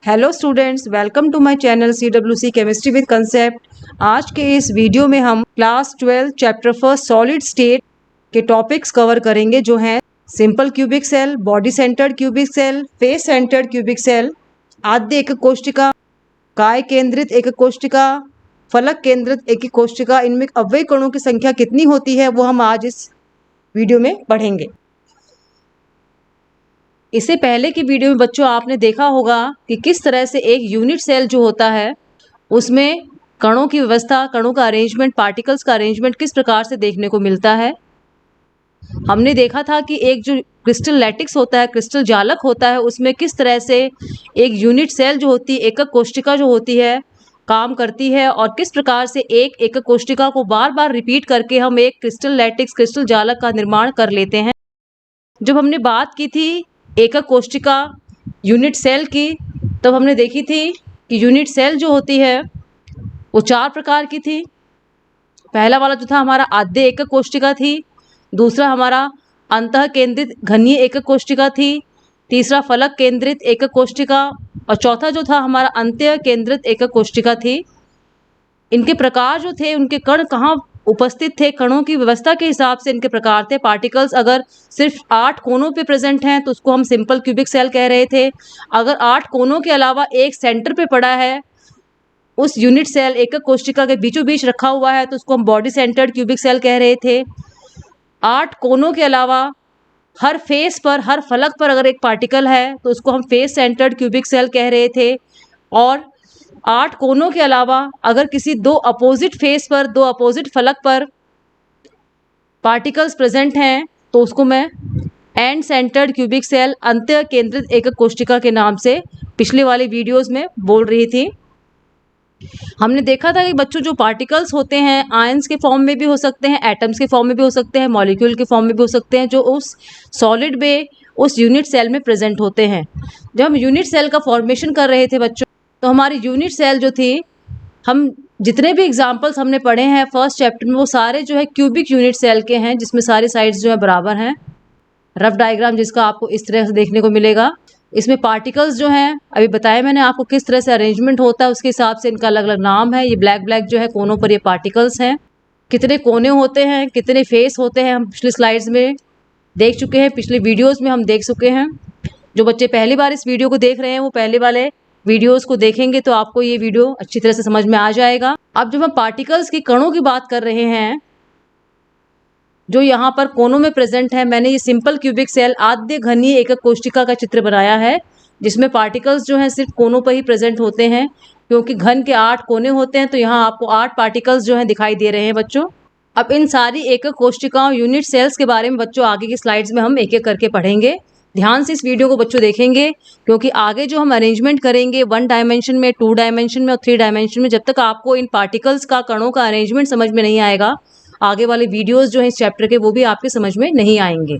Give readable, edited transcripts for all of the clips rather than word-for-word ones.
Hello students, welcome to my channel CWC chemistry with concept. आज के इस video में हम class 12 chapter first solid state के टॉपिक्स कवर करेंगे, जो हैं simple cubic cell, body centred cubic cell, face centred cubic cell, आद्य एकक कोशिका, काय केंद्रित एकक कोशिका, फलक केंद्रित एकक कोशिका। इनमें अव्यय कणों की संख्या कितनी होती है वो हम आज इस वीडियो में पढ़ेंगे। इससे पहले की वीडियो में बच्चों आपने देखा होगा कि किस तरह से एक यूनिट सेल जो होता है उसमें कणों की व्यवस्था, कणों का अरेंजमेंट, पार्टिकल्स का अरेंजमेंट किस प्रकार से देखने को मिलता है। हमने देखा था कि एक जो क्रिस्टल लैटिक्स होता है, क्रिस्टल जालक होता है, उसमें किस तरह से एक यूनिट सेल जो होती है, एकक कोशिका जो होती है, काम करती है और किस प्रकार से एक एकक कोशिका को बार बार रिपीट करके हम एक क्रिस्टल लैटिक्स, क्रिस्टल जालक का निर्माण कर लेते हैं। जब हमने बात की थी एकक कोशिका यूनिट सेल की, तब हमने देखी थी कि यूनिट सेल जो होती है वो 4 प्रकार की थी। पहला वाला जो था हमारा आद्य एकक कोशिका थी, दूसरा हमारा अंतः केंद्रित घनीय एकक कोशिका थी, तीसरा फलक केंद्रित एकक कोशिका और चौथा जो था हमारा अंत्य केंद्रित एकक कोशिका थी। इनके प्रकार जो थे, उनके कण कहाँ उपस्थित थे, कणों की व्यवस्था के हिसाब से इनके प्रकार थे। पार्टिकल्स अगर सिर्फ 8 कोनों पे प्रेजेंट हैं तो उसको हम सिंपल क्यूबिक सेल कह रहे थे। अगर 8 कोनों के अलावा एक सेंटर पे पड़ा है, उस यूनिट सेल एकक कोशिका के बीचों बीच रखा हुआ है, तो उसको हम बॉडी सेंटर्ड क्यूबिक सेल कह रहे थे। 8 कोनों के अलावा हर फेस पर, हर फलक पर अगर एक पार्टिकल है तो उसको हम फेस सेंटर्ड क्यूबिक सेल कह रहे थे। और 8 कोनों के अलावा अगर किसी 2 अपोजिट फेस पर, 2 अपोजिट फलक पर पार्टिकल्स प्रेजेंट हैं तो उसको मैं एंड सेंटर्ड क्यूबिक सेल, अंत्य केंद्रित एकक कोशिका के नाम से पिछले वाले वीडियोस में बोल रही थी। हमने देखा था कि बच्चों जो पार्टिकल्स होते हैं आयंस के फॉर्म में भी हो सकते हैं, एटम्स के फॉर्म में भी हो सकते हैं, मॉलिक्यूल के फॉर्म में भी हो सकते हैं, जो उस सॉलिड में, उस यूनिट सेल में प्रेजेंट होते हैं। जब हम यूनिट सेल का फॉर्मेशन कर रहे थे बच्चों, तो हमारी यूनिट सेल जो थी, हम जितने भी एग्जाम्पल्स हमने पढ़े हैं फर्स्ट चैप्टर में, वो सारे जो है क्यूबिक यूनिट सेल के हैं, जिसमें सारी साइड्स जो है बराबर हैं। रफ डायग्राम जिसका आपको इस तरह से देखने को मिलेगा। इसमें पार्टिकल्स जो हैं, अभी बताया मैंने आपको किस तरह से अरेंजमेंट होता है, उसके हिसाब से इनका अलग अलग नाम है। ये ब्लैक ब्लैक जो है कोनों पर ये पार्टिकल्स हैं। कितने कोने होते हैं, कितने फेस होते हैं, हम पिछले स्लाइड्स में देख चुके हैं, पिछले वीडियोज़ में हम देख चुके हैं। जो बच्चे पहली बार इस वीडियो को देख रहे हैं वो पहले वाले वीडियोस को देखेंगे तो आपको ये वीडियो अच्छी तरह से समझ में आ जाएगा। अब जब हम पार्टिकल्स की, कणों की बात कर रहे हैं जो यहाँ पर कोनों में प्रेजेंट है, मैंने ये सिंपल क्यूबिक सेल आद्य घनीय एकक कोशिका का चित्र बनाया है, जिसमें पार्टिकल्स जो हैं सिर्फ कोनों पर ही प्रेजेंट होते हैं। क्योंकि घन के 8 कोने होते हैं तो यहाँ आपको 8 पार्टिकल्स जो हैं दिखाई दे रहे हैं बच्चों। अब इन सारी एकक कोशिकाओं, यूनिट सेल्स के बारे में बच्चों आगे की स्लाइड्स में हम एक एक करके पढ़ेंगे। ध्यान से इस वीडियो को बच्चों देखेंगे, क्योंकि आगे जो हम अरेंजमेंट करेंगे 1 डायमेंशन में, 2 डायमेंशन में और 3 डायमेंशन में, जब तक आपको इन पार्टिकल्स का, कणों का अरेंजमेंट समझ में नहीं आएगा, आगे वाले वीडियोस जो हैं इस चैप्टर के वो भी आपके समझ में नहीं आएंगे।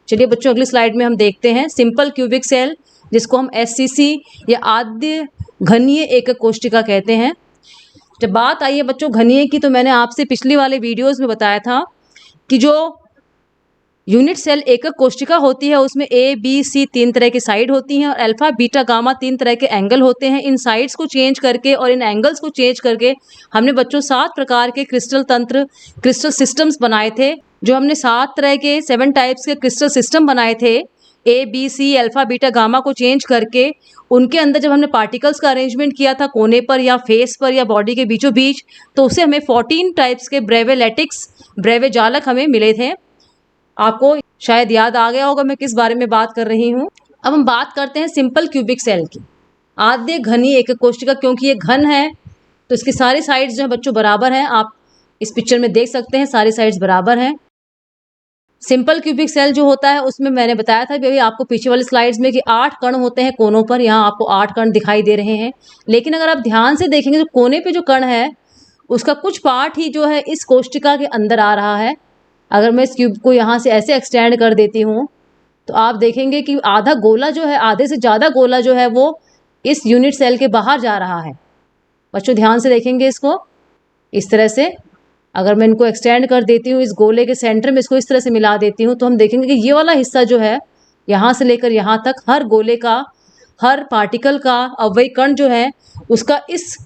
चलिए बच्चों, अगली स्लाइड में हम देखते हैं सिंपल क्यूबिक सेल, जिसको हम SCC या आद्य घनीय एकक कोशिका कहते हैं। जब बात आई है बच्चों घनीय की, तो मैंने आपसे पिछली वाले वीडियोस में बताया था कि जो यूनिट सेल एकक कोशिका होती है उसमें A, B, C 3 तरह की साइड होती हैं और अल्फा, बीटा, गामा 3 तरह के एंगल होते हैं। इन साइड्स को चेंज करके और इन एंगल्स को चेंज करके हमने बच्चों 7 प्रकार के क्रिस्टल तंत्र, क्रिस्टल सिस्टम्स बनाए थे। जो हमने 7 तरह के, 7 टाइप्स के क्रिस्टल सिस्टम बनाए थे, A, B, C, alpha, beta, gamma को चेंज करके, उनके अंदर जब हमने पार्टिकल्स का अरेंजमेंट किया था कोने पर या फेस पर या बॉडी के बीचों बीच, तो उससे हमें 14 टाइप्स के ब्रेवे लैटिक्स, ब्रेवे जालक हमें मिले थे। आपको शायद याद आ गया होगा मैं किस बारे में बात कर रही हूँ। अब हम बात करते हैं सिंपल क्यूबिक सेल की, आद्य घनीय एकक कोशिका। क्योंकि ये घन है तो इसकी सारी साइड्स जो है बच्चों बराबर हैं। आप इस पिक्चर में देख सकते हैं सारी साइड्स बराबर हैं। सिंपल क्यूबिक सेल जो होता है उसमें मैंने बताया था अभी आपको पीछे वाली स्लाइड्स में कि 8 कण होते हैं कोनों पर। यहाँ आपको 8 कण दिखाई दे रहे हैं, लेकिन अगर आप ध्यान से देखेंगे तो कोने पे जो कण है उसका कुछ पार्ट ही जो है इस कोशिका के अंदर आ रहा है। अगर मैं इस क्यूब को यहाँ से ऐसे एक्सटेंड कर देती हूँ तो आप देखेंगे कि आधा गोला जो है, आधे से ज़्यादा गोला जो है वो इस यूनिट सेल के बाहर जा रहा है। बच्चों ध्यान से देखेंगे इसको, इस तरह से अगर मैं इनको एक्सटेंड कर देती हूँ, इस गोले के सेंटर में इसको इस तरह से मिला देती हूँ, तो हम देखेंगे कि ये वाला हिस्सा जो है यहाँ से लेकर यहाँ तक हर गोले का हर पार्टिकल का अवयव कण जो है उसका इस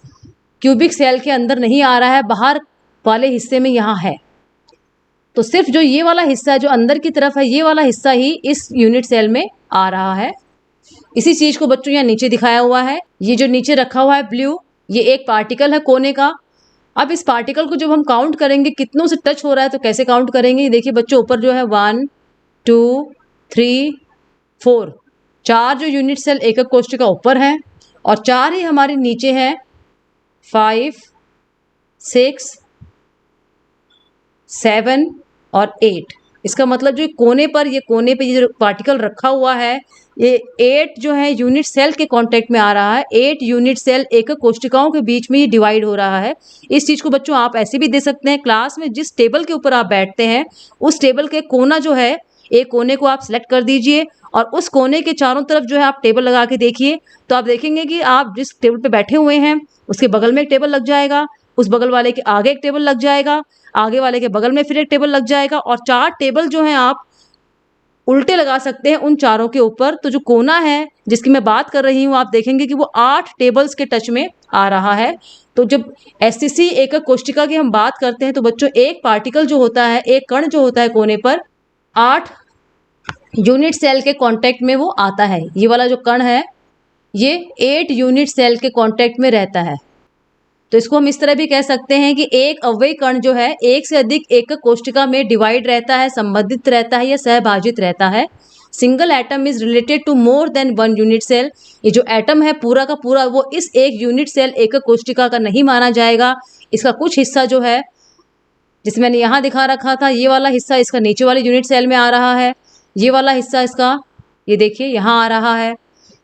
क्यूबिक सेल के अंदर नहीं आ रहा है, बाहर वाले हिस्से में यहाँ है। तो सिर्फ जो ये वाला हिस्सा है जो अंदर की तरफ है, ये वाला हिस्सा ही इस यूनिट सेल में आ रहा है। इसी चीज को बच्चों यहाँ नीचे दिखाया हुआ है। ये जो नीचे रखा हुआ है ब्लू, ये एक पार्टिकल है कोने का। अब इस पार्टिकल को जब हम काउंट करेंगे कितनों से टच हो रहा है तो कैसे काउंट करेंगे, देखिए बच्चों ऊपर जो है 1 2 3 4, 4 जो यूनिट सेल एकक कोशिका ऊपर है और 4 ही हमारे नीचे है, 5 6 7 और 8। इसका मतलब जो कोने पर ये जो पार्टिकल रखा हुआ है, ये 8 जो है यूनिट सेल के कांटेक्ट में आ रहा है। 8 यूनिट सेल एकक कोशिकाओं के बीच में ये डिवाइड हो रहा है। इस चीज को बच्चों आप ऐसे भी दे सकते हैं, क्लास में जिस टेबल के ऊपर आप बैठते हैं उस टेबल के कोना जो है, एक कोने को आप सिलेक्ट कर दीजिए और उस कोने के चारों तरफ जो है आप टेबल लगा के देखिए, तो आप देखेंगे कि आप जिस टेबल पे बैठे हुए हैं उसके बगल में एक टेबल लग जाएगा, उस बगल वाले के आगे एक टेबल लग जाएगा, आगे वाले के बगल में फिर एक टेबल लग जाएगा और 4 टेबल जो हैं आप उल्टे लगा सकते हैं उन चारों के ऊपर। तो जो कोना है जिसकी मैं बात कर रही हूँ, आप देखेंगे कि वो 8 टेबल्स के टच में आ रहा है। तो जब एससीसी एकक कोशिका की हम बात करते हैं तो बच्चों एक पार्टिकल जो होता है, एक कण जो होता है कोने पर, 8 यूनिट सेल के कांटेक्ट में वो आता है। ये वाला जो कण है ये 8 यूनिट सेल के कांटेक्ट में रहता है। तो इसको हम इस तरह भी कह सकते हैं कि एक अवयव कण जो है एक से अधिक एकक कोशिका में डिवाइड रहता है, संबंधित रहता है या सहभाजित रहता है। Single atom is related to more than 1 unit cell. ये जो एटम है पूरा का पूरा वो इस एक यूनिट सेल एकक कोशिका का नहीं माना जाएगा। इसका कुछ हिस्सा जो है, जिसे मैंने यहाँ दिखा रखा था, ये वाला हिस्सा इसका नीचे वाले यूनिट सेल में आ रहा है, ये वाला हिस्सा इसका ये देखिए यहाँ आ रहा है,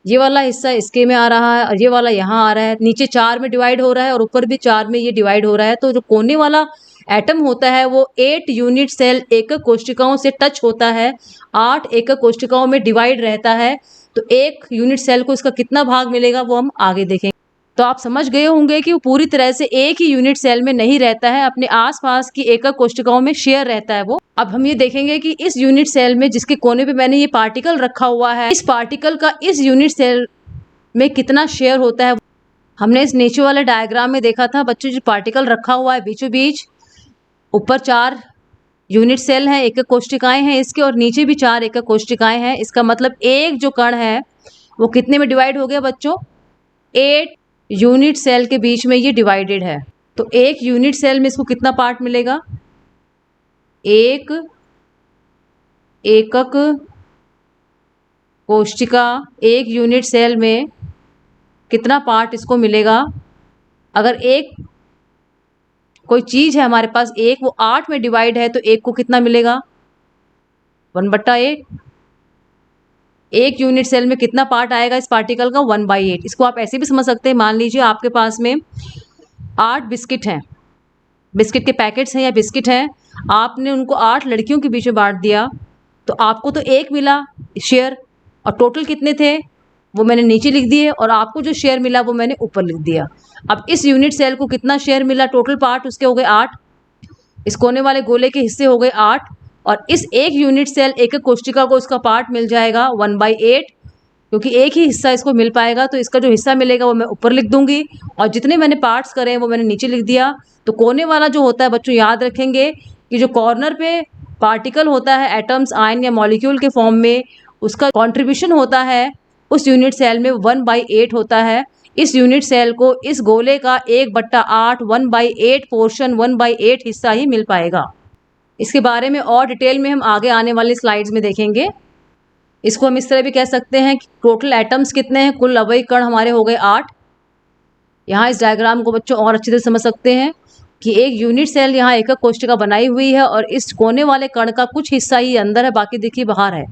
ये वाला हिस्सा इसके में आ रहा है और ये वाला यहाँ आ रहा है। नीचे 4 में डिवाइड हो रहा है और ऊपर भी 4 में ये डिवाइड हो रहा है। तो जो कोने वाला एटम होता है वो 8 यूनिट सेल एकक कोशिकाओं से टच होता है, 8 एकक कोशिकाओं में डिवाइड रहता है। तो एक यूनिट सेल को इसका कितना भाग मिलेगा वो हम आगे देखेंगे। तो आप समझ गए होंगे कि वो पूरी तरह से एक ही यूनिट सेल में नहीं रहता है, अपने आसपास की एकक कोशिकाओं में शेयर रहता है वो। अब हम ये देखेंगे कि इस यूनिट सेल में जिसके कोने पे मैंने ये पार्टिकल रखा हुआ है, इस पार्टिकल का इस यूनिट सेल में कितना शेयर होता है। हमने इस नीचे वाले डायग्राम में देखा था बच्चों, जो पार्टिकल रखा हुआ है बीचों बीच, ऊपर 4 यूनिट सेल हैं, एकक कोशिकाएं हैं इसके, और नीचे भी 4 एकक कोशिकाएं हैं। इसका मतलब एक जो कण है वो कितने में डिवाइड हो गया बच्चों, 8 यूनिट सेल के बीच में ये डिवाइडेड है। तो एक यूनिट सेल में इसको कितना पार्ट मिलेगा, एक एकक कोशिका एक यूनिट सेल में कितना पार्ट इसको मिलेगा। अगर एक कोई चीज है हमारे पास, एक वो 8 में डिवाइड है तो एक को कितना मिलेगा, 1/8। एक यूनिट सेल में कितना पार्ट आएगा इस पार्टिकल का, 1/8। इसको आप ऐसे भी समझ सकते हैं, मान लीजिए आपके पास में 8 बिस्किट हैं, बिस्किट के पैकेट्स हैं या बिस्किट हैं, आपने उनको 8 लड़कियों के बीच में बांट दिया तो आपको तो एक मिला शेयर, और टोटल कितने थे वो मैंने नीचे लिख दिए, और आपको जो शेयर मिला वो मैंने ऊपर लिख दिया। अब इस यूनिट सेल को कितना शेयर मिला, टोटल पार्ट उसके हो गए 8, इस कोने वाले गोले के हिस्से हो गए 8, और इस एक यूनिट सेल एकक कोशिका को इसका पार्ट मिल जाएगा 1/8, क्योंकि एक ही हिस्सा इसको मिल पाएगा। तो इसका जो हिस्सा मिलेगा वो मैं ऊपर लिख दूंगी और जितने मैंने पार्ट्स करे हैं वो मैंने नीचे लिख दिया। तो कोने वाला जो होता है बच्चों याद रखेंगे कि जो कॉर्नर पे पार्टिकल होता है एटम्स, आयन या मॉलिक्यूल के फॉर्म में, उसका कॉन्ट्रीब्यूशन होता है उस यूनिट सेल में 1/8 होता है। इस यूनिट सेल को इस गोले का 1/8 1/8 पोर्शन 1/8 हिस्सा ही मिल पाएगा। इसके बारे में और डिटेल में हम आगे आने वाली स्लाइड्स में देखेंगे। इसको हम इस तरह भी कह सकते हैं कि टोटल एटम्स कितने हैं, कुल अवयव कण हमारे हो गए 8। यहाँ इस डायग्राम को बच्चों और अच्छे से समझ सकते हैं कि एक यूनिट सेल यहाँ एकक कोशिका बनाई हुई है और इस कोने वाले कण का कुछ हिस्सा ही अंदर है, बाकी देखिए बाहर है,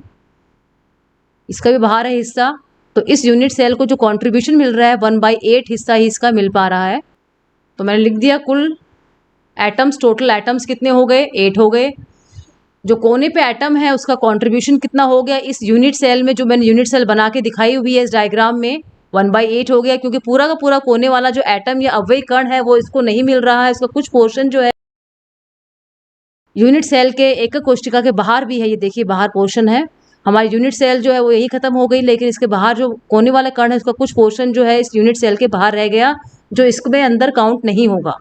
इसका भी बाहर है हिस्सा। तो इस यूनिट सेल को जो कंट्रीब्यूशन मिल रहा है 1/8 हिस्सा ही इसका मिल पा रहा है। तो मैंने लिख दिया कुल एटम्स, टोटल एटम्स कितने हो गए, 8 हो गए। जो कोने पे एटम है उसका कंट्रीब्यूशन कितना हो गया इस यूनिट सेल में, जो मैंने यूनिट सेल बना के दिखाई हुई है इस डायग्राम में, 1/8 हो गया, क्योंकि पूरा का पूरा कोने वाला जो एटम या अवयव कण है वो इसको नहीं मिल रहा है, इसका कुछ पोर्शन जो है यूनिट सेल के एकक कोशिका के बाहर भी है, ये देखिए बाहर पोर्शन है, हमारी यूनिट सेल जो है वो यही खत्म हो गई, लेकिन इसके बाहर जो कोने वाला कण है उसका कुछ पोर्शन जो है इस यूनिट सेल के बाहर रह गया, जो इसमें अंदर काउंट नहीं होगा।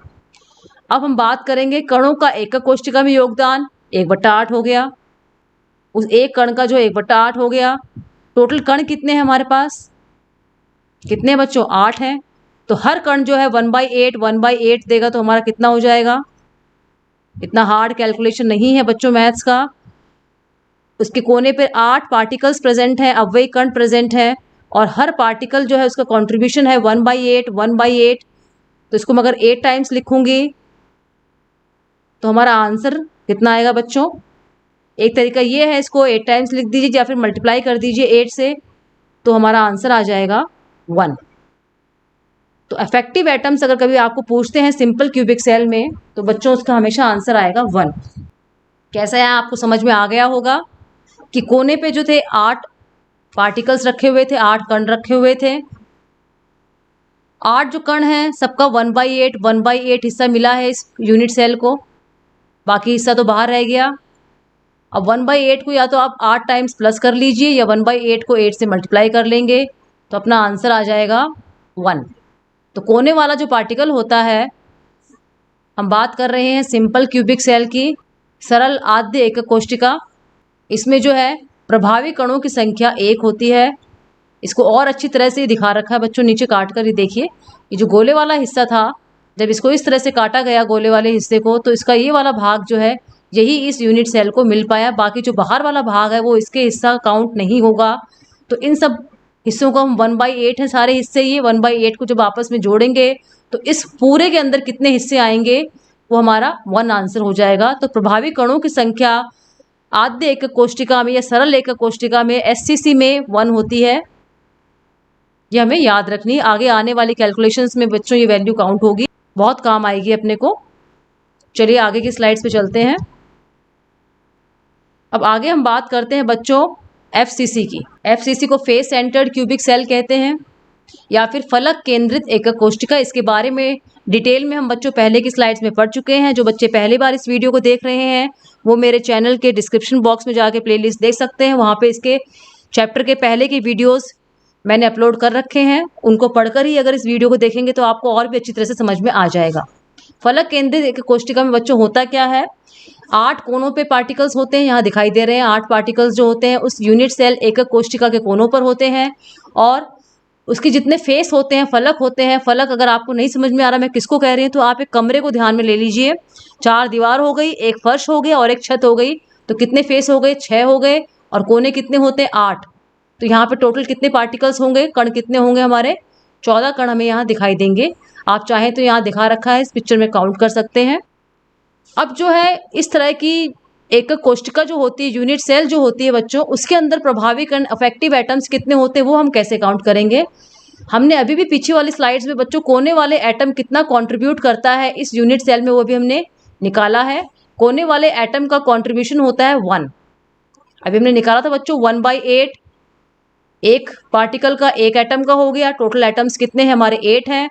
अब हम बात करेंगे कणों का एकक कोशिका में योगदान। 1/8 हो गया, उस एक कण का जो 1/8 हो गया। टोटल कण कितने हैं हमारे पास, कितने बच्चों, 8 हैं। तो हर कण जो है 1/8 देगा, तो हमारा कितना हो जाएगा। इतना हार्ड कैलकुलेशन नहीं है बच्चों मैथ्स का। उसके कोने पे 8 पार्टिकल्स प्रेजेंट हैं, अवयवी कण प्रेजेंट है, और हर पार्टिकल जो है उसका कॉन्ट्रीब्यूशन है 1/8। तो इसको मैं अगर 8 टाइम्स लिखूंगी तो हमारा आंसर कितना आएगा बच्चों। एक तरीका ये है, इसको 8 टाइम्स लिख दीजिए या फिर मल्टीप्लाई कर दीजिए 8 से, तो हमारा आंसर आ जाएगा 1। तो इफेक्टिव एटम्स अगर कभी आपको पूछते हैं सिंपल क्यूबिक सेल में, तो बच्चों उसका हमेशा आंसर आएगा 1। कैसा है, आपको समझ में आ गया होगा कि कोने पे जो थे 8 पार्टिकल्स रखे हुए थे, 8 कण रखे हुए थे। 8 जो कण हैं सबका 1/8 हिस्सा मिला है इस यूनिट सेल को, बाकी हिस्सा तो बाहर रह गया। अब 1/8 को या तो आप 8 टाइम्स प्लस कर लीजिए या 1/8 को 8 से मल्टीप्लाई कर लेंगे, तो अपना आंसर आ जाएगा 1। तो कोने वाला जो पार्टिकल होता है, हम बात कर रहे हैं सिंपल क्यूबिक सेल की, सरल आद्य एकक कोशिका। इसमें जो है प्रभावी कणों की संख्या 1 होती है। इसको और अच्छी तरह से दिखा रखा है बच्चों, नीचे काट कर ही देखिए। ये जो गोले वाला हिस्सा था, जब इसको इस तरह से काटा गया गोले वाले हिस्से को, तो इसका ये वाला भाग जो है यही इस यूनिट सेल को मिल पाया। बाकी जो बाहर वाला भाग है वो इसके हिस्सा काउंट नहीं होगा। तो इन सब हिस्सों को हम 1/8 है सारे हिस्से, ये 1/8 को जब आपस में जोड़ेंगे तो इस पूरे के अंदर कितने हिस्से आएंगे, वो हमारा 1 आंसर हो जाएगा। तो प्रभावी कणों की संख्या आद्य एकक कोशिका में या सरल एकक कोशिका में SCC में 1 होती है। ये हमें याद रखनी है, आगे आने वाली कैलकुलेशंस में बच्चों ये वैल्यू काउंट होगी, बहुत काम आएगी अपने को। चलिए आगे की स्लाइड्स पे चलते हैं। अब आगे हम बात करते हैं बच्चों FCC की। FCC को फेस सेंटर्ड क्यूबिक सेल कहते हैं या फिर फलक केंद्रित एकक कोशिका। इसके बारे में डिटेल में हम बच्चों पहले की स्लाइड्स में पढ़ चुके हैं। जो बच्चे पहली बार इस वीडियो को देख रहे हैं वो मेरे चैनल के डिस्क्रिप्शन बॉक्स में जाके प्लेलिस्ट देख सकते हैं, वहाँ पे इसके चैप्टर के पहले की वीडियोस मैंने अपलोड कर रखे हैं। उनको पढ़कर ही अगर इस वीडियो को देखेंगे तो आपको और भी अच्छी तरह से समझ में आ जाएगा। फलक केंद्रित एकक कोशिका में बच्चों होता क्या है, 8 कोनों पे पार्टिकल्स होते हैं, यहाँ दिखाई दे रहे हैं 8 पार्टिकल्स जो होते हैं उस यूनिट सेल एकक कोशिका के कोनों पर होते हैं, और उसके जितने फेस होते हैं, फलक होते हैं। फलक अगर आपको नहीं समझ में आ रहा मैं किसको कह रही हूँ, तो आप एक कमरे को ध्यान में ले लीजिए। 4 दीवार हो गई, एक फर्श हो गया और एक छत हो गई, तो कितने फेस हो गए, 6 हो गए, और कोने कितने होते हैं, 8। तो यहाँ पे टोटल कितने पार्टिकल्स होंगे, कण कितने होंगे हमारे, 14 कण हमें यहाँ दिखाई देंगे। आप चाहें तो यहाँ दिखा रखा है, इस पिक्चर में काउंट कर सकते हैं। अब जो है इस तरह की एकक कोशिका जो होती है, यूनिट सेल जो होती है बच्चों, उसके अंदर प्रभावी कण अफेक्टिव एटम्स कितने होते हैं वो हम कैसे काउंट करेंगे। हमने अभी भी पीछे वाली स्लाइड्स में बच्चों कोने वाले एटम कितना कंट्रीब्यूट करता है इस यूनिट सेल में वो भी हमने निकाला है। कोने वाले एटम का कंट्रीब्यूशन होता है 1। अभी हमने निकाला था बच्चों 1/8, एक पार्टिकल का एक एटम का हो गया। टोटल एटम्स कितने हैं हमारे, 8 हैं,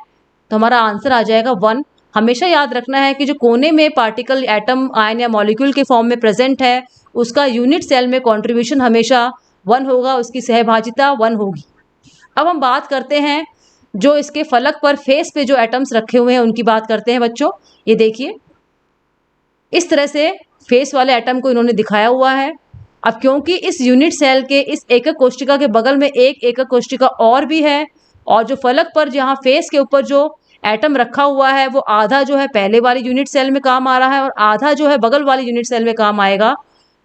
तो हमारा आंसर आ जाएगा 1। हमेशा याद रखना है कि जो कोने में पार्टिकल, एटम, आयन या मॉलिक्यूल के फॉर्म में प्रेजेंट है उसका यूनिट सेल में कंट्रीब्यूशन हमेशा 1 होगा, उसकी सहभागिता 1 होगी। अब हम बात करते हैं जो इसके फलक पर फेस पे जो एटम्स रखे हुए हैं उनकी बात करते हैं बच्चों। ये देखिए इस तरह से फेस वाले एटम को इन्होंने दिखाया हुआ है। अब क्योंकि इस यूनिट सेल के इस एकक कोशिका के बगल में एक एकक कोशिका और भी है, और जो फलक पर जहाँ फेस के ऊपर जो एटम रखा हुआ है वो आधा जो है पहले वाली यूनिट सेल में काम आ रहा है और आधा जो है बगल वाली यूनिट सेल में काम आएगा,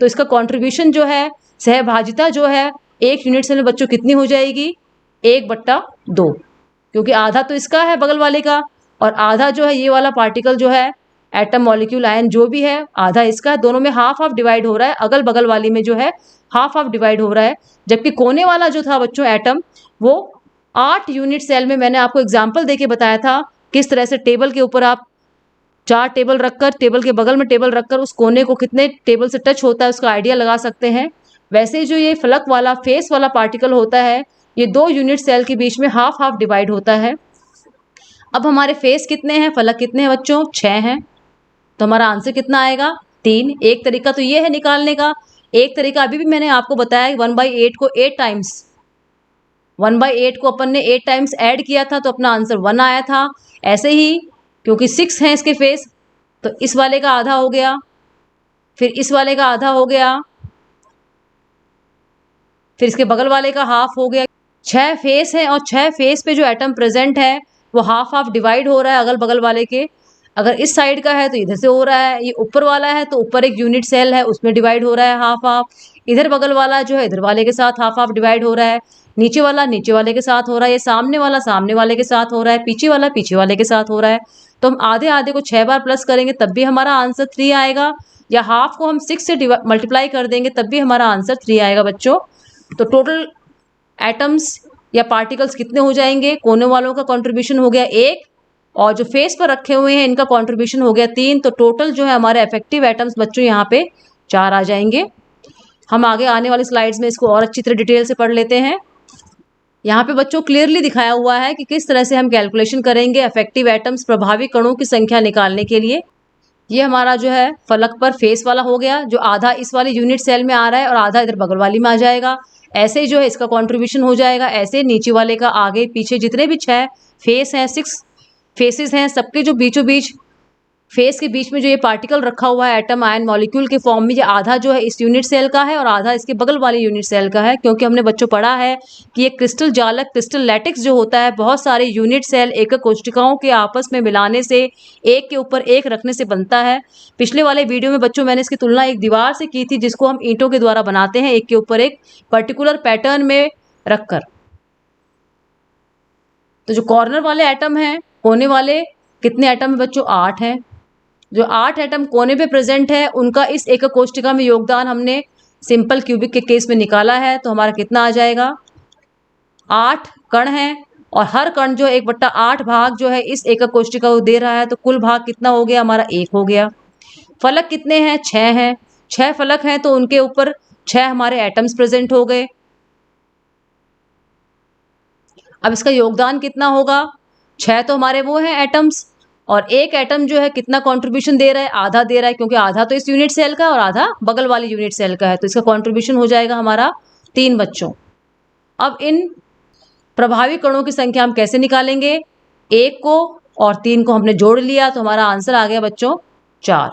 तो इसका कॉन्ट्रीब्यूशन जो है, सहभागिता जो है एक यूनिट सेल में बच्चों कितनी हो जाएगी, 1/2, क्योंकि आधा तो इसका है बगल वाले का और आधा जो है ये वाला पार्टिकल जो है एटम, मॉलिक्यूल, आयन जो भी है, आधा इसका है। दोनों में हाफ हाफ डिवाइड हो रहा है, अगल बगल वाली में जो है हाफ हाफ डिवाइड हो रहा है। जबकि कोने वाला जो था बच्चों एटम, वो 8 यूनिट सेल में, मैंने आपको एग्जाम्पल देके बताया था किस तरह से टेबल के ऊपर आप 4 टेबल रखकर, टेबल के बगल में टेबल रखकर उस कोने को कितने टेबल से टच होता है उसका आइडिया लगा सकते हैं। वैसे जो ये फलक वाला फेस वाला पार्टिकल होता है ये 2 यूनिट सेल के बीच में हाफ हाफ डिवाइड होता है। अब हमारे फेस कितने हैं, फलक कितने हैं बच्चों, 6 हैं, तो हमारा आंसर कितना आएगा, 3। एक तरीका तो ये है निकालने का एक तरीका अभी भी मैंने आपको बताया 1/8 को 8 टाइम्स 1/8 को अपन ने 8 टाइम्स ऐड किया था तो अपना आंसर 1 आया था। ऐसे ही क्योंकि 6 हैं इसके फेस तो इस वाले का आधा हो गया, फिर इस वाले का आधा हो गया, फिर इसके बगल वाले का हाफ हो गया। 6 फेस हैं और 6 फेस पे जो एटम प्रेजेंट है वो हाफ हाफ डिवाइड हो रहा है अगल बगल वाले के। अगर इस साइड का है तो इधर से हो रहा है, ये ऊपर वाला है तो ऊपर एक यूनिट सेल है उसमें डिवाइड हो रहा है हाफ हाफ, इधर बगल वाला जो है इधर वाले के साथ हाफ हाफ डिवाइड हो रहा है, नीचे वाला नीचे वाले के साथ हो रहा है, ये सामने वाला सामने वाले के साथ हो रहा है, पीछे वाला पीछे वाले के साथ हो रहा है। तो हम आधे आधे को 6 बार प्लस करेंगे तब भी हमारा आंसर 3 आएगा, या हाफ को हम 6 से मल्टीप्लाई कर देंगे तब भी हमारा आंसर 3 आएगा बच्चों। तो टोटल एटम्स या पार्टिकल्स कितने हो जाएंगे? कोने वालों का कंट्रीब्यूशन हो गया 1 और जो फेस पर रखे हुए हैं इनका कंट्रीब्यूशन हो गया 3, तो टोटल जो है हमारे इफेक्टिव एटम्स बच्चों यहाँ पे 4 आ जाएंगे। हम आगे आने वाली स्लाइड्स में इसको और अच्छी तरह डिटेल से पढ़ लेते हैं। यहाँ पे बच्चों क्लियरली दिखाया हुआ है कि किस तरह से हम कैलकुलेशन करेंगे इफेक्टिव एटम्स प्रभावी कणों की संख्या निकालने के लिए। ये हमारा जो है फलक पर फेस वाला हो गया, जो आधा इस वाली यूनिट सेल में आ रहा है और आधा इधर बगल वाली में आ जाएगा। ऐसे ही जो है इसका कंट्रीब्यूशन हो जाएगा, ऐसे नीचे वाले का आगे पीछे जितने भी 6 फेस हैं 6 फेसेस हैं सबके जो बीचों बीच फेस के बीच में जो ये पार्टिकल रखा हुआ है एटम आयन मॉलिक्यूल के फॉर्म में, ये आधा जो है इस यूनिट सेल का है और आधा इसके बगल वाले यूनिट सेल का है। क्योंकि हमने बच्चों पढ़ा है कि ये क्रिस्टल जालक क्रिस्टल लैटिक्स जो होता है बहुत सारे यूनिट सेल एकक कोशिकाओं के आपस में मिलाने से एक के ऊपर एक रखने से बनता है। पिछले वाले वीडियो में बच्चों मैंने इसकी तुलना एक दीवार से की थी जिसको हम ईंटों के द्वारा बनाते हैं एक के ऊपर एक पर्टिकुलर पैटर्न में रखकर। तो जो कॉर्नर वाले एटम हैं, कोने वाले कितने एटम है बच्चों? 8 हैं। जो 8 एटम कोने पे प्रेजेंट है उनका इस एकक कोशिका में योगदान हमने सिंपल क्यूबिक के केस में निकाला है, तो हमारा कितना आ जाएगा? 8 कण हैं और हर कण जो 1/8 भाग जो है इस एकक कोशिका को दे रहा है, तो कुल भाग कितना हो गया? हमारा 1 हो गया। फलक कितने हैं? 6 हैं। 6 फलक हैं तो उनके ऊपर 6 हमारे एटम्स प्रेजेंट हो गए। अब इसका योगदान कितना होगा? 6 तो हमारे वो हैं एटम्स और एक एटम जो है कितना कंट्रीब्यूशन दे रहा है? आधा दे रहा है, क्योंकि आधा तो इस यूनिट सेल का और आधा बगल वाली यूनिट सेल का है, तो इसका कंट्रीब्यूशन हो जाएगा हमारा 3 बच्चों। अब इन प्रभावी कणों की संख्या हम कैसे निकालेंगे? 1 को और 3 को हमने जोड़ लिया तो हमारा आंसर आ गया बच्चों 4।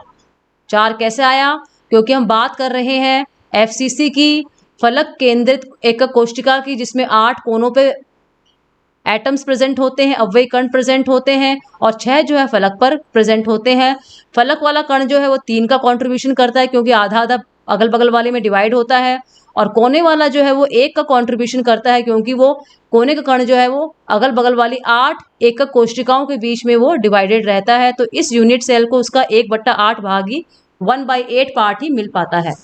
4 कैसे आया? क्योंकि हम बात कर रहे हैं एफसीसी की, फलक केंद्रित एकक कोशिका की, जिसमें 8 कोनों पे एटम्स प्रेजेंट होते हैं, अवयवी कण प्रेजेंट होते हैं और 6 जो है फलक पर प्रेजेंट होते हैं। फलक वाला कण जो है वो 3 का कंट्रीब्यूशन करता है क्योंकि आधा आधा अगल बगल वाले में डिवाइड होता है, और कोने वाला जो है वो 1 का कंट्रीब्यूशन करता है क्योंकि वो कोने का कण जो है वो अगल बगल वाली 8 एकक कोशिकाओं के बीच में वो डिवाइडेड रहता है, तो इस यूनिट सेल को उसका 1/8 भाग ही 1/8 पार्ट ही मिल पाता है।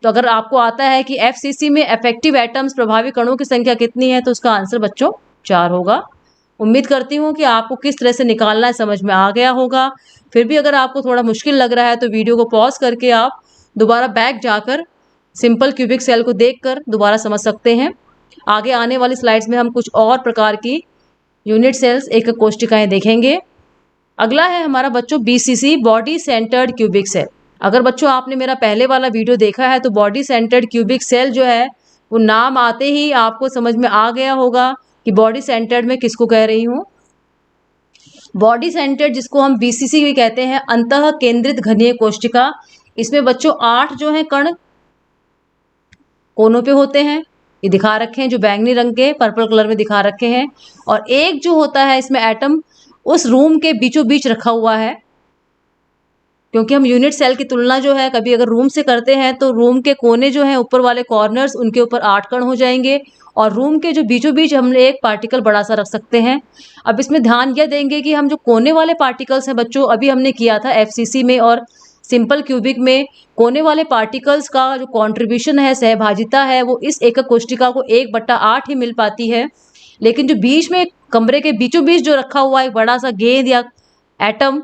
तो अगर आपको आता है कि एफसीसी में इफेक्टिव एटम्स प्रभावी कणों की संख्या कितनी है, तो उसका आंसर बच्चों 4 होगा। उम्मीद करती हूँ कि आपको किस तरह से निकालना है समझ में आ गया होगा। फिर भी अगर आपको थोड़ा मुश्किल लग रहा है तो वीडियो को पॉज करके आप दोबारा बैक जाकर सिंपल क्यूबिक सेल को देखकर दोबारा समझ सकते हैं। आगे आने वाली स्लाइड्स में हम कुछ और प्रकार की यूनिट सेल्स एकक कोशिकाएं देखेंगे। अगला है हमारा बच्चों BCC, body centred cubic cell. अगर बच्चों आपने मेरा पहले वाला वीडियो देखा है तो बॉडी सेंटर्ड क्यूबिक सेल जो है वो नाम आते ही आपको समझ में आ गया होगा कि बॉडी सेंटर्ड में किसको कह रही हूँ। बॉडी सेंटर्ड जिसको हम बीसीसी भी कहते हैं, अंतः केंद्रित घनीय कोशिका। इसमें बच्चों 8 जो हैं कण कोनों पे होते हैं, ये दिखा रखे हैं जो बैंगनी रंग के पर्पल कलर में दिखा रखे हैं, और एक जो होता है इसमें एटम उस रूम के बीचों बीच रखा हुआ है। क्योंकि हम यूनिट सेल की तुलना जो है कभी अगर रूम से करते हैं तो रूम के कोने जो हैं ऊपर वाले कॉर्नर्स उनके ऊपर 8 कण हो जाएंगे और रूम के जो बीचों बीच हम एक पार्टिकल बड़ा सा रख सकते हैं। अब इसमें ध्यान यह देंगे कि हम जो कोने वाले पार्टिकल्स हैं बच्चों, अभी हमने किया था एफसीसी में और सिंपल क्यूबिक में, कोने वाले पार्टिकल्स का जो कॉन्ट्रीब्यूशन है, सहभागिता है, वो इस एकक कोशिका को 1/8 ही मिल पाती है। लेकिन जो बीच में कमरे के बीचों बीच जो रखा हुआ है बड़ा सा गेंद या एटम,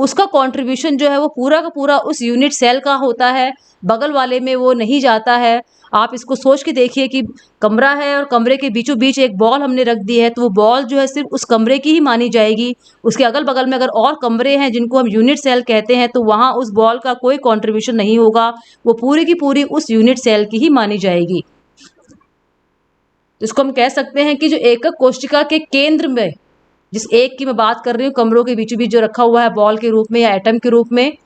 उसका कंट्रीब्यूशन जो है वो पूरा का पूरा उस यूनिट सेल का होता है, बगल वाले में वो नहीं जाता है। आप इसको सोच के देखिए कि कमरा है और कमरे के बीचों बीच एक बॉल हमने रख दी है, तो वो बॉल जो है सिर्फ उस कमरे की ही मानी जाएगी। उसके अगल बगल में अगर और कमरे हैं जिनको हम यूनिट सेल कहते हैं, तो वहां उस बॉल का कोई कंट्रीब्यूशन नहीं होगा, वो पूरी की पूरी उस यूनिट सेल की ही मानी जाएगी। तो इसको हम कह सकते हैं कि जो एकक कोशिका के केंद्र में, जिस एक की मैं बात कर रही हूँ, कमरों के बीचों बीच जो रखा हुआ है बॉल के रूप में या एटम के रूप में,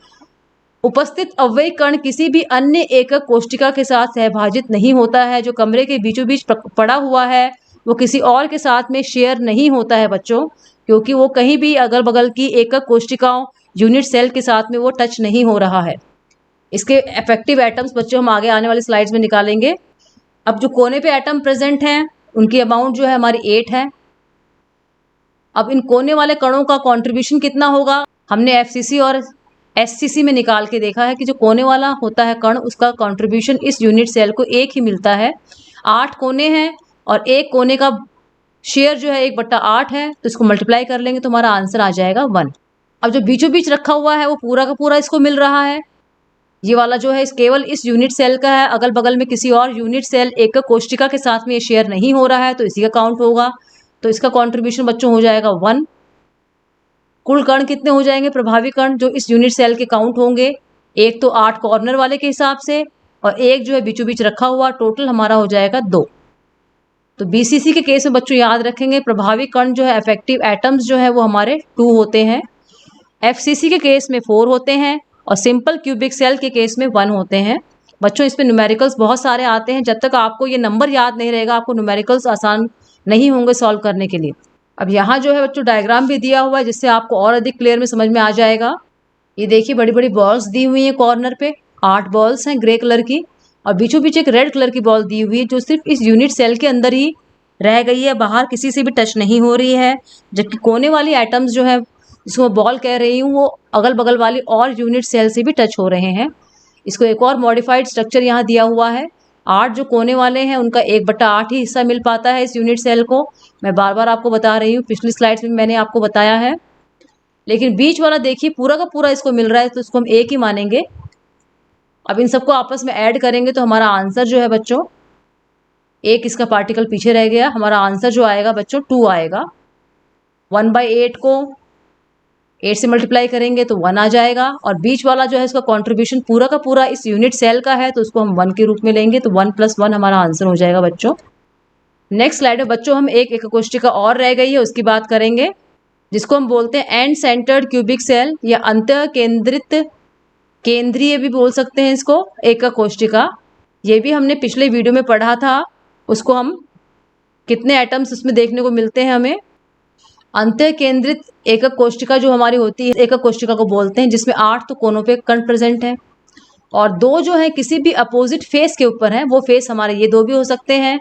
उपस्थित अव्ययी कण किसी भी अन्य एकक कोशिका के साथ सहभाजित नहीं होता है। जो कमरे के बीचों बीच पड़ा हुआ है वो किसी और के साथ में शेयर नहीं होता है बच्चों, क्योंकि वो कहीं भी अगल बगल की एकक कोशिकाओं यूनिट सेल के साथ में वो टच नहीं हो रहा है। इसके इफेक्टिव एटम्स बच्चों हम आगे आने वाली स्लाइड्स में निकालेंगे। अब जो कोने पे एटम प्रेजेंट हैं उनकी अमाउंट जो है हमारी 8 है। अब इन कोने वाले कणों का कंट्रीब्यूशन कितना होगा, हमने एफसीसी और एससीसी में निकाल के देखा है कि जो कोने वाला होता है कण, उसका कंट्रीब्यूशन इस यूनिट सेल को 1 ही मिलता है। 8 कोने हैं और एक कोने का शेयर जो है 1/8 है, तो इसको मल्टीप्लाई कर लेंगे तो हमारा आंसर आ जाएगा 1। अब जो बीचों बीच रखा हुआ है वो पूरा का पूरा इसको मिल रहा है। ये वाला जो है इस केवल इस यूनिट सेल का है, अगल बगल में किसी और यूनिट सेल एकक कोशिका के साथ में ये शेयर नहीं हो रहा है, तो इसी का काउंट होगा। तो इसका कंट्रीब्यूशन बच्चों हो जाएगा 1। कुल कण कितने हो जाएंगे प्रभावी कण जो इस यूनिट सेल के काउंट होंगे, एक तो 8 कॉर्नर वाले के हिसाब से और एक जो है बीचों बीच रखा हुआ, टोटल हमारा हो जाएगा 2। तो बीसीसी के केस में बच्चों याद रखेंगे प्रभावी कण जो है इफेक्टिव एटम्स जो है वो हमारे 2 होते हैं, एफसीसी के केस में 4 होते हैं और सिंपल क्यूबिक सेल के केस में 1 होते हैं। बच्चों इसमें न्यूमेरिकल्स बहुत सारे आते हैं, जब तक आपको ये नंबर याद नहीं रहेगा आपको न्यूमेरिकल्स आसान नहीं होंगे सॉल्व करने के लिए। अब यहाँ जो है बच्चों डायग्राम भी दिया हुआ है जिससे आपको और अधिक क्लियर में समझ में आ जाएगा। ये देखिए बड़ी बड़ी बॉल्स दी हुई हैं कॉर्नर पे, 8 बॉल्स हैं ग्रे कलर की और बीचों बीच एक रेड कलर की बॉल दी हुई है जो सिर्फ इस यूनिट सेल के अंदर ही रह गई है, बाहर किसी से भी टच नहीं हो रही है। जबकि कोने वाली एटम्स जो है जिसको बॉल कह रही हूँ वो अगल बगल वाली और यूनिट सेल से भी टच हो रहे हैं। इसको एक और मॉडिफाइड स्ट्रक्चर यहाँ दिया हुआ है। 8 जो कोने वाले हैं उनका 1/8 ही हिस्सा मिल पाता है इस यूनिट सेल को। मैं बार बार आपको बता रही हूँ, पिछली स्लाइड्स में मैंने आपको बताया है। लेकिन बीच वाला देखिए पूरा का पूरा इसको मिल रहा है, तो इसको हम 1 ही मानेंगे। अब इन सबको आपस में ऐड करेंगे तो हमारा आंसर जो है बच्चों, एक इसका पार्टिकल पीछे रह गया, हमारा आंसर जो आएगा बच्चों 2 आएगा। 1/8 को 8 से मल्टीप्लाई करेंगे तो 1 आ जाएगा और बीच वाला जो है इसका कंट्रीब्यूशन पूरा का पूरा इस यूनिट सेल का है, तो उसको हम 1 के रूप में लेंगे, तो 1 + 1 हमारा आंसर हो जाएगा बच्चों। नेक्स्ट स्लाइड में बच्चों हम एक कोशिका और रह गई है उसकी बात करेंगे, जिसको हम बोलते हैं एंड सेंटर्ड क्यूबिक सेल या अंतः केंद्रित, केंद्रीय भी बोल सकते हैं इसको, एकक कोशिका। ये भी हमने पिछले वीडियो में पढ़ा था। उसको हम कितने एटम्स उसमें देखने को मिलते हैं हमें, अंतः केंद्रित एकक कोशिका जो हमारी होती है एकक कोशिका को बोलते हैं, जिसमें 8 तो कोनों पे कण प्रेजेंट है और 2 जो है किसी भी अपोजिट फेस के ऊपर है। वो फेस हमारे ये 2 भी हो सकते हैं,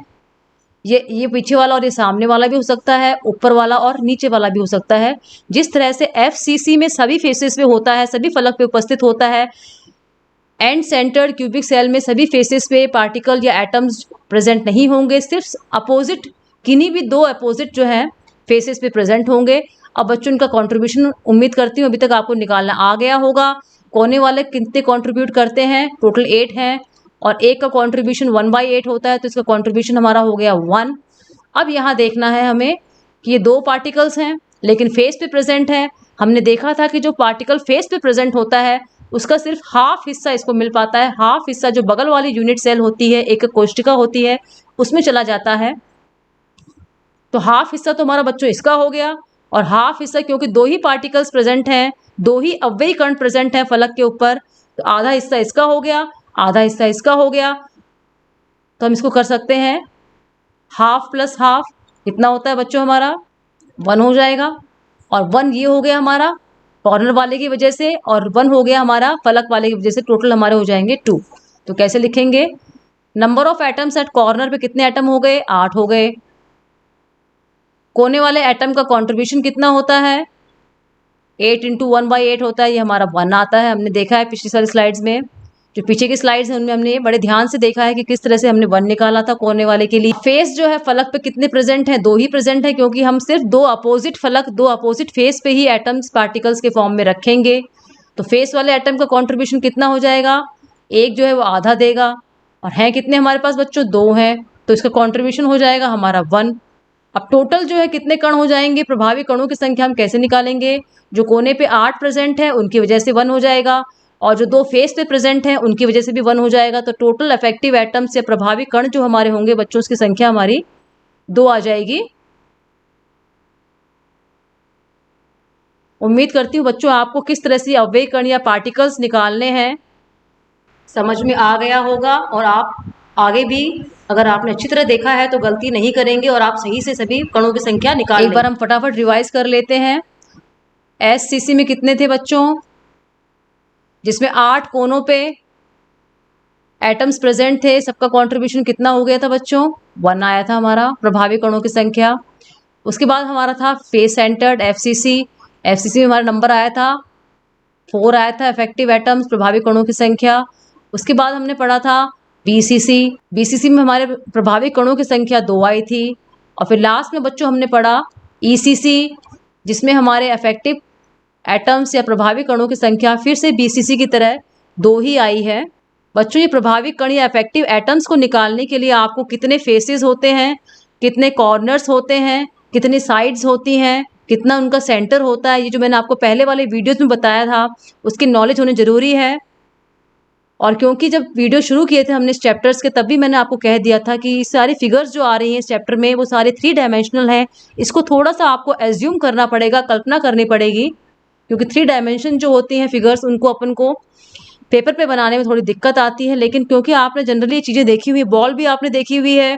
ये पीछे वाला और ये सामने वाला भी हो सकता है, ऊपर वाला और नीचे वाला भी हो सकता है। जिस तरह से एफसीसी में सभी फेसेस पे होता है, सभी फलक पे उपस्थित होता है, एंड सेंटर्ड क्यूबिक सेल में सभी फेसेस पे पार्टिकल या एटम्स प्रेजेंट नहीं होंगे, सिर्फ अपोजिट किन्हीं भी 2 अपोजिट जो है फेसेस पे प्रेजेंट होंगे। अब बच्चों इनका कंट्रीब्यूशन उम्मीद करती हूँ अभी तक आपको निकालना आ गया होगा। कोने वाले कितने कंट्रीब्यूट करते हैं, टोटल 8 हैं और एक का कंट्रीब्यूशन 1/8 होता है, तो इसका कंट्रीब्यूशन हमारा हो गया 1। अब यहाँ देखना है हमें कि ये 2 पार्टिकल्स हैं लेकिन फेस पे प्रेजेंट है। हमने देखा था कि जो पार्टिकल फेस पे प्रेजेंट होता है उसका सिर्फ हाफ हिस्सा इसको मिल पाता है, हाफ हिस्सा जो बगल वाली यूनिट सेल होती है, एक कोशिका होती है, उसमें चला जाता है। तो हाफ हिस्सा तो हमारा बच्चों इसका हो गया और हाफ हिस्सा, क्योंकि 2 ही पार्टिकल्स प्रेजेंट हैं, 2 ही अव्ययी कण प्रेजेंट हैं फलक के ऊपर, तो आधा हिस्सा इसका हो गया, आधा हिस्सा इसका हो गया। तो हम इसको कर सकते हैं हाफ + हाफ कितना होता है बच्चों हमारा 1 हो जाएगा और 1 ये हो गया हमारा कॉर्नर वाले की वजह से और 1 हो गया हमारा फलक वाले की वजह से, टोटल हमारे हो जाएंगे 2। तो कैसे लिखेंगे, number of atoms at corner पे कितने एटम हो गए, 8 हो गए। कोने वाले एटम का कंट्रीब्यूशन कितना होता है, 8 × 1/8 होता है, ये हमारा 1 आता है, हमने देखा है पिछली सारी स्लाइड्स में। जो पीछे की स्लाइड्स हैं उनमें हमने बड़े ध्यान से देखा है कि किस तरह से हमने 1 निकाला था कोने वाले के लिए। फेस जो है फलक पे कितने प्रेजेंट हैं, 2 ही प्रेजेंट है, क्योंकि हम सिर्फ 2 अपोजिट फलक, 2 अपोजिट फेस पे ही एटम्स पार्टिकल्स के फॉर्म में रखेंगे। तो फेस वाले एटम का कॉन्ट्रीब्यूशन कितना हो जाएगा, एक जो है वो आधा देगा, और हैं कितने हमारे पास बच्चों, 2 हैं, तो इसका कॉन्ट्रीब्यूशन हो जाएगा हमारा 1। अब टोटल जो है कितने कण हो जाएंगे, प्रभावी कणों की संख्या हम कैसे निकालेंगे, जो कोने पे 8 प्रेजेंट है उनकी वजह से 1 हो जाएगा, और जो 2 फेस पे प्रेजेंट हैं उनकी वजह से भी 1 हो जाएगा। तो टोटल इफेक्टिव एटम्स या प्रभावी कण जो हमारे होंगे बच्चों, उसकी संख्या हमारी 2 आ जाएगी। उम्मीद करती हूँ बच्चों आपको किस तरह से अव्यय कण या पार्टिकल्स निकालने हैं समझ में आ गया होगा, और आप आगे भी अगर आपने अच्छी तरह देखा है तो गलती नहीं करेंगे और आप सही से सभी कणों की संख्या निकाल लेंगे। एक बार हम फटाफट रिवाइज कर लेते हैं। एससीसी में कितने थे बच्चों, जिसमें 8 कोनों पे एटम्स प्रेजेंट थे, सबका कंट्रीब्यूशन कितना हो गया था बच्चों, 1 आया था हमारा प्रभावी कणों की संख्या। उसके बाद हमारा था फेस सेंटर्ड एफसीसी, एफसीसी में हमारा नंबर आया था 4 आया था इफेक्टिव एटम्स प्रभावी कणों की संख्या। उसके बाद हमने पढ़ा था बीसीसी, बीसीसी में हमारे प्रभावी कणों की संख्या 2 आई थी। और फिर लास्ट में बच्चों हमने पढ़ा ईसीसी, जिसमें हमारे इफेक्टिव एटम्स या प्रभावी कणों की संख्या फिर से बीसीसी की तरह 2 ही आई है। बच्चों ये प्रभावी कण या इफेक्टिव एटम्स को निकालने के लिए आपको कितने फेसेस होते हैं, कितने कॉर्नर्स होते हैं, कितनी साइड्स होती हैं, कितना उनका सेंटर होता है, ये जो मैंने आपको पहले वाले वीडियोस में बताया था उसकी नॉलेज होनी जरूरी है। और क्योंकि जब वीडियो शुरू किए थे हमने इस चैप्टर्स के, तब भी मैंने आपको कह दिया था कि सारी फिगर्स जो आ रही हैं इस चैप्टर में वो सारे 3 डायमेंशनल हैं। इसको थोड़ा सा आपको एज्यूम करना पड़ेगा, कल्पना करनी पड़ेगी, क्योंकि 3 डायमेंशन जो होती हैं फिगर्स उनको अपन को पेपर पे बनाने में थोड़ी दिक्कत आती है। लेकिन क्योंकि आपने जनरली ये चीज़ें देखी हुई है, बॉल भी आपने देखी हुई है,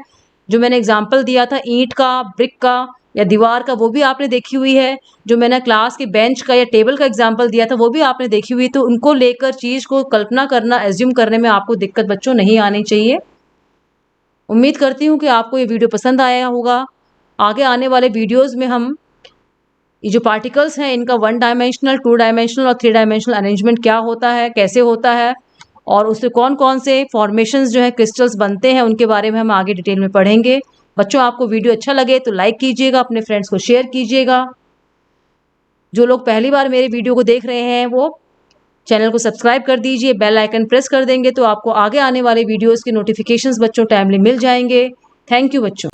जो मैंने एग्जाम्पल दिया था ईंट का, ब्रिक का या दीवार का, वो भी आपने देखी हुई है, जो मैंने क्लास के बेंच का या टेबल का एग्जाम्पल दिया था वो भी आपने देखी हुई है। तो उनको लेकर चीज़ को कल्पना करना, एज्यूम करने में आपको दिक्कत बच्चों नहीं आनी चाहिए। उम्मीद करती हूँ कि आपको ये वीडियो पसंद आया होगा। आगे आने वाले वीडियोज़ में हम ये जो पार्टिकल्स हैं इनका 1 डायमेंशनल, 2 डायमेंशनल और 3 डायमेंशनल अरेंजमेंट क्या होता है, कैसे होता है, और उससे कौन कौन से फॉर्मेशंस जो है क्रिस्टल्स बनते हैं, उनके बारे में हम आगे डिटेल में पढ़ेंगे। बच्चों आपको वीडियो अच्छा लगे तो लाइक कीजिएगा, अपने फ्रेंड्स को शेयर कीजिएगा। जो लोग पहली बार मेरे वीडियो को देख रहे हैं वो चैनल को सब्सक्राइब कर दीजिए, बेल आइकन प्रेस कर देंगे तो आपको आगे आने वाले वीडियोज़ के नोटिफिकेशंस बच्चों टाइमली मिल जाएंगे। थैंक यू बच्चों।